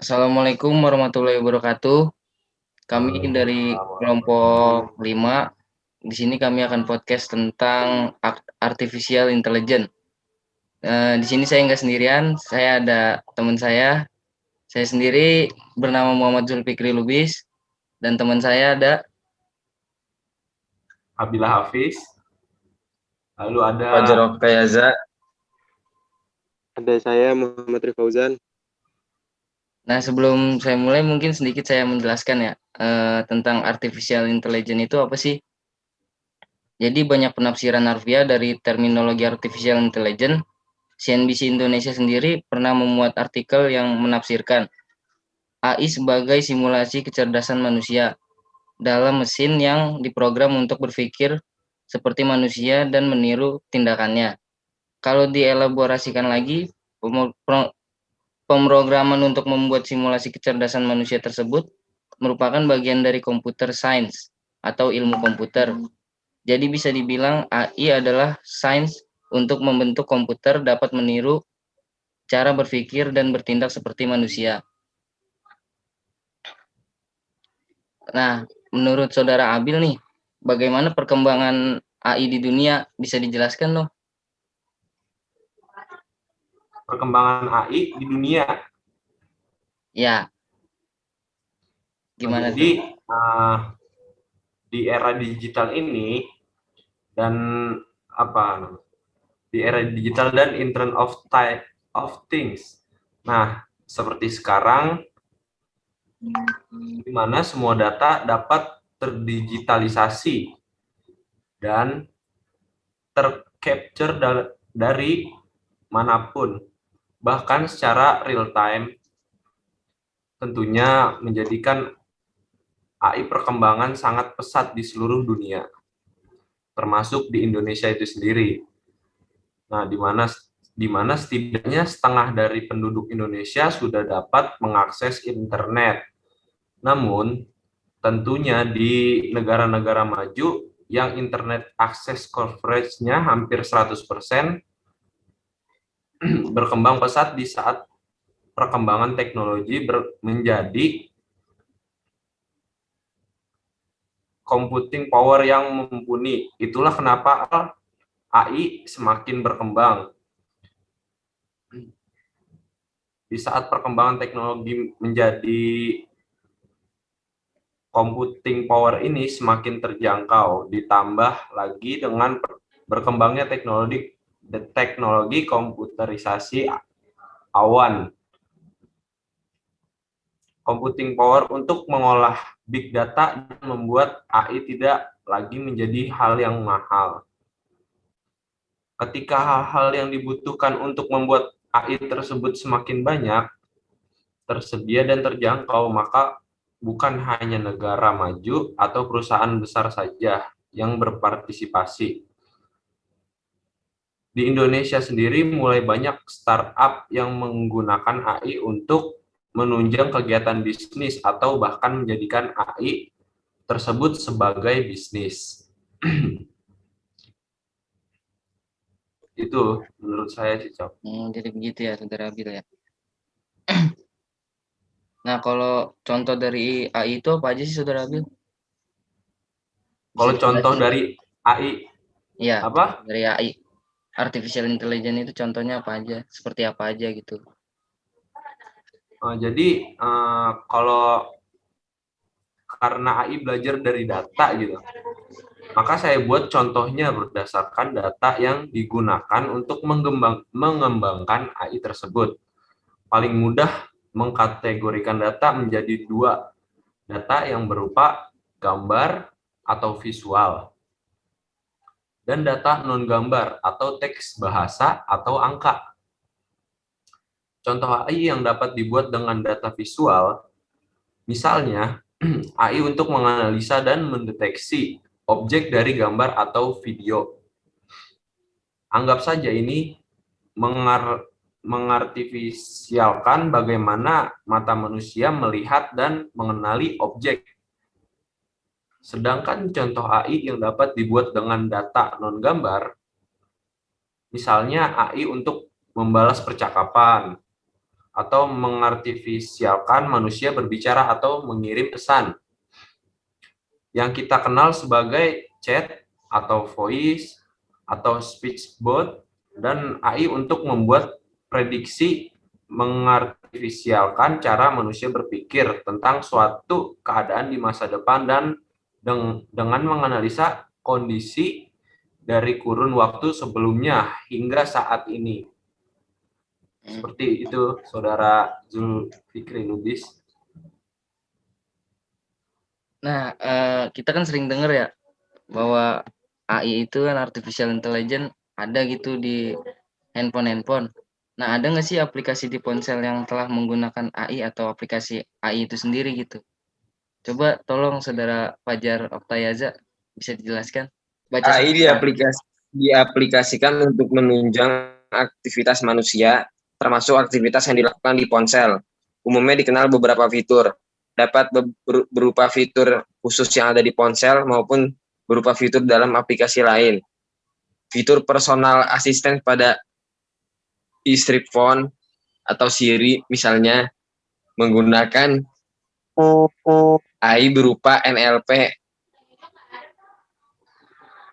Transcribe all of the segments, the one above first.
Assalamualaikum warahmatullahi wabarakatuh. Kami dari Waalaikumsalam warahmatullahi. kelompok 5. Di sini kami akan podcast tentang artificial intelligence. Di sini saya nggak sendirian, saya ada teman saya. Saya sendiri bernama Muhammad Zulfikri Lubis dan teman saya ada. Abila Hafiz, lalu ada Fajar Kayaza. Ada saya Muhammad Rifauzan. Nah, sebelum saya mulai mungkin sedikit saya menjelaskan ya tentang artificial intelligence itu apa sih? Jadi banyak penafsiran harfiah dari terminologi artificial intelligence. CNBC Indonesia sendiri pernah memuat artikel yang menafsirkan AI sebagai simulasi kecerdasan manusia dalam mesin yang diprogram untuk berpikir seperti manusia dan meniru tindakannya. Kalau dielaborasikan lagi, pemrograman untuk membuat simulasi kecerdasan manusia tersebut merupakan bagian dari computer science atau ilmu komputer. Jadi bisa dibilang AI adalah sains untuk membentuk komputer dapat meniru cara berpikir dan bertindak seperti manusia. Nah, menurut saudara Abil nih, bagaimana perkembangan AI di dunia? Bisa dijelaskan loh? perkembangan AI di dunia. Ya. Gimana Jadi tuh? Di era digital ini dan di era digital dan Internet of Things. Nah, seperti sekarang, di mana semua data dapat terdigitalisasi dan tercapture dari manapun, bahkan secara real time, tentunya menjadikan AI perkembangan sangat pesat di seluruh dunia, termasuk di Indonesia itu sendiri. Nah, di mana setidaknya setengah dari penduduk Indonesia sudah dapat mengakses internet. Namun, tentunya di negara-negara maju yang internet access coverage-nya hampir 100%, berkembang pesat di saat perkembangan teknologi menjadi computing power yang mumpuni. Itulah kenapa AI semakin berkembang. Di saat perkembangan teknologi menjadi computing power ini semakin terjangkau, ditambah lagi dengan berkembangnya teknologi komputerisasi awan. Computing power untuk mengolah big data dan membuat AI tidak lagi menjadi hal yang mahal. Ketika hal-hal yang dibutuhkan untuk membuat AI tersebut semakin banyak, tersedia dan terjangkau, maka bukan hanya negara maju atau perusahaan besar saja yang berpartisipasi. Di Indonesia sendiri mulai banyak startup yang menggunakan AI untuk menunjang kegiatan bisnis atau bahkan menjadikan AI tersebut sebagai bisnis. Itu menurut saya sih, Cok. Jadi begitu ya, saudara Abil ya. Nah, kalau contoh dari AI itu apa aja sih, saudara Abil? Kalau contoh dari AI, ya, apa? dari AI, artificial intelligence itu contohnya apa aja? Seperti apa aja gitu? Jadi kalau karena AI belajar dari data gitu, maka saya buat contohnya berdasarkan data yang digunakan untuk mengembangkan AI tersebut. Paling mudah mengkategorikan data menjadi dua, data yang berupa gambar atau visual, dan data non-gambar atau teks bahasa atau angka. Contoh AI yang dapat dibuat dengan data visual, misalnya AI untuk menganalisa dan mendeteksi objek dari gambar atau video. Anggap saja ini mengartifisialkan bagaimana mata manusia melihat dan mengenali objek. Sedangkan contoh AI yang dapat dibuat dengan data non-gambar, misalnya AI untuk membalas percakapan, atau mengartifisialkan manusia berbicara atau mengirim pesan yang kita kenal sebagai chat atau voice atau speech bot, dan AI untuk membuat prediksi mengartifisialkan cara manusia berpikir tentang suatu keadaan di masa depan dan dengan menganalisa kondisi dari kurun waktu sebelumnya hingga saat ini. Seperti itu, Saudara Zulfikri Lubis. Nah, kita kan sering dengar ya bahwa AI itu kan artificial intelligence ada gitu di handphone-handphone. Nah, ada nggak sih aplikasi di ponsel yang telah menggunakan AI atau aplikasi AI itu sendiri gitu? Coba tolong Saudara Fajar Oktayaza bisa dijelaskan? Baca AI sebentar. diaplikasikan untuk menunjang aktivitas manusia, termasuk aktivitas yang dilakukan di ponsel. Umumnya dikenal beberapa fitur. Dapat berupa fitur khusus yang ada di ponsel maupun berupa fitur dalam aplikasi lain. Fitur personal assistant pada strip phone atau Siri misalnya menggunakan AI berupa NLP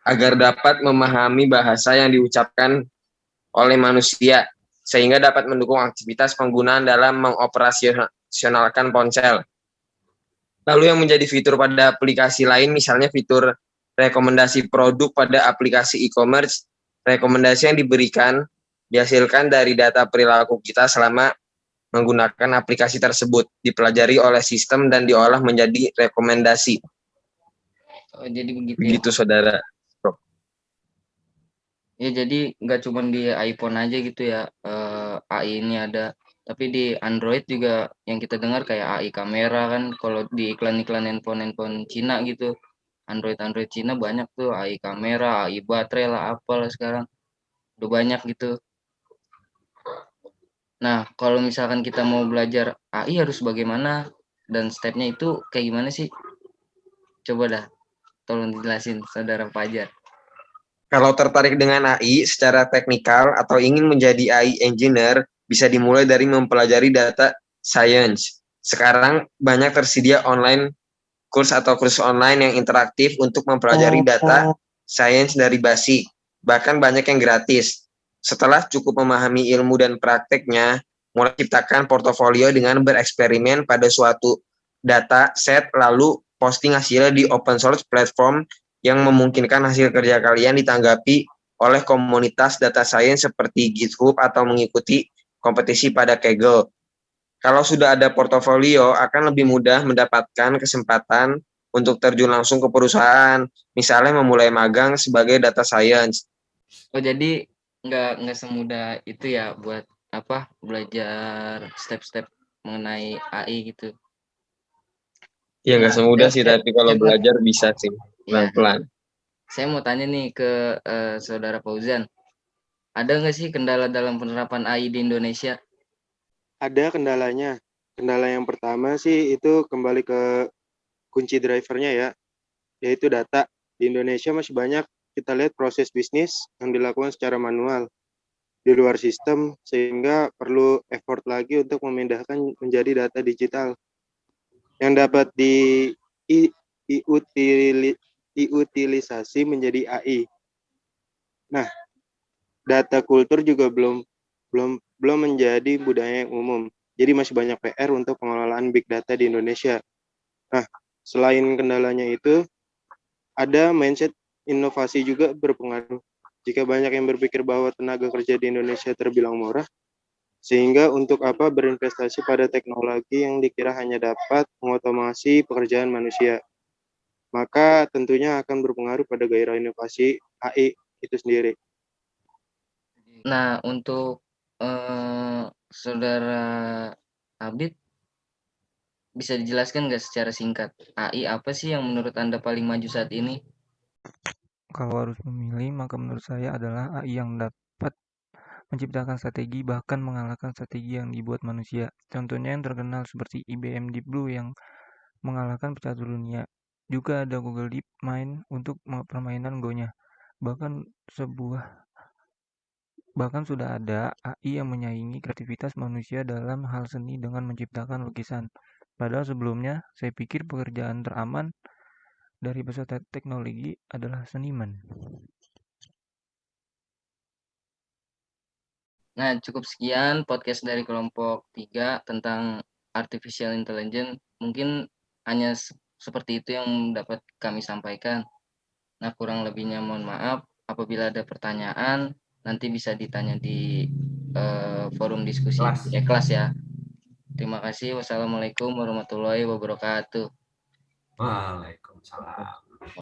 agar dapat memahami bahasa yang diucapkan oleh manusia, sehingga dapat mendukung aktivitas penggunaan dalam mengoperasionalkan ponsel. Lalu yang menjadi fitur pada aplikasi lain, misalnya fitur rekomendasi produk pada aplikasi e-commerce, rekomendasi yang diberikan dihasilkan dari data perilaku kita selama menggunakan aplikasi tersebut, dipelajari oleh sistem dan diolah menjadi rekomendasi. Oh, jadi begitu ya. Begitu, Saudara. Ya, jadi nggak cuma di iPhone aja gitu ya, AI ini ada, tapi di Android juga yang kita dengar kayak AI kamera kan, kalau di iklan-iklan handphone Cina gitu, Android Cina banyak tuh AI kamera, AI baterai lah, apalah sekarang, udah banyak gitu. Nah, kalau misalkan kita mau belajar AI harus bagaimana dan stepnya itu kayak gimana sih? Coba dah, tolong dijelasin Saudara Fajar. Kalau tertarik dengan AI secara teknikal atau ingin menjadi AI engineer, bisa dimulai dari mempelajari data science. Sekarang banyak tersedia online kursus online yang interaktif untuk mempelajari data science dari basic. Bahkan banyak yang gratis. Setelah cukup memahami ilmu dan prakteknya, mulai ciptakan portofolio dengan bereksperimen pada suatu data set, lalu posting hasilnya di open source platform yang memungkinkan hasil kerja kalian ditanggapi oleh komunitas data science seperti GitHub atau mengikuti kompetisi pada Kaggle. Kalau sudah ada portofolio, akan lebih mudah mendapatkan kesempatan untuk terjun langsung ke perusahaan, misalnya memulai magang sebagai data science. Oh, jadi nggak semudah itu ya buat apa belajar step-step mengenai AI gitu. Ya nggak semudah sih, Saya, tapi kalau belajar bisa sih, ya, pelan-pelan. saya mau tanya nih ke Saudara Fauzan. Ada nggak sih kendala dalam penerapan AI di Indonesia? Ada kendalanya. Kendala yang pertama sih itu kembali ke kunci drivernya ya, yaitu data. Di Indonesia masih banyak kita lihat proses bisnis yang dilakukan secara manual di luar sistem, sehingga perlu effort lagi untuk memindahkan menjadi data digital yang dapat diutilisasi menjadi AI. Nah, data kultur juga belum menjadi budaya yang umum. Jadi masih banyak PR untuk pengelolaan big data di Indonesia. Nah, selain kendalanya itu, ada mindset inovasi juga berpengaruh. Jika banyak yang berpikir bahwa tenaga kerja di Indonesia terbilang murah, sehingga untuk apa berinvestasi pada teknologi yang dikira hanya dapat mengotomasi pekerjaan manusia, maka tentunya akan berpengaruh pada gairah inovasi AI itu sendiri. Nah, untuk Saudara Abid, bisa dijelaskan nggak secara singkat, AI apa sih yang menurut Anda paling maju saat ini? Kalau harus memilih, maka menurut saya adalah AI yang dapat menciptakan strategi bahkan mengalahkan strategi yang dibuat manusia. Contohnya yang terkenal seperti IBM Deep Blue yang mengalahkan pecatur dunia. Juga ada Google DeepMind untuk permainan Go-nya. Bahkan sebuah Bahkan sudah ada AI yang menyaingi kreativitas manusia dalam hal seni dengan menciptakan lukisan. Padahal sebelumnya, saya pikir pekerjaan teraman dari peserta teknologi adalah seniman. Nah, cukup sekian podcast dari kelompok 3 tentang artificial intelligence. Mungkin hanya seperti itu yang dapat kami sampaikan. Nah, kurang lebihnya mohon maaf. Apabila ada pertanyaan, nanti bisa ditanya di forum diskusi kelas ya. Terima kasih. Wassalamualaikum warahmatullahi wabarakatuh. Waalaikumsalam.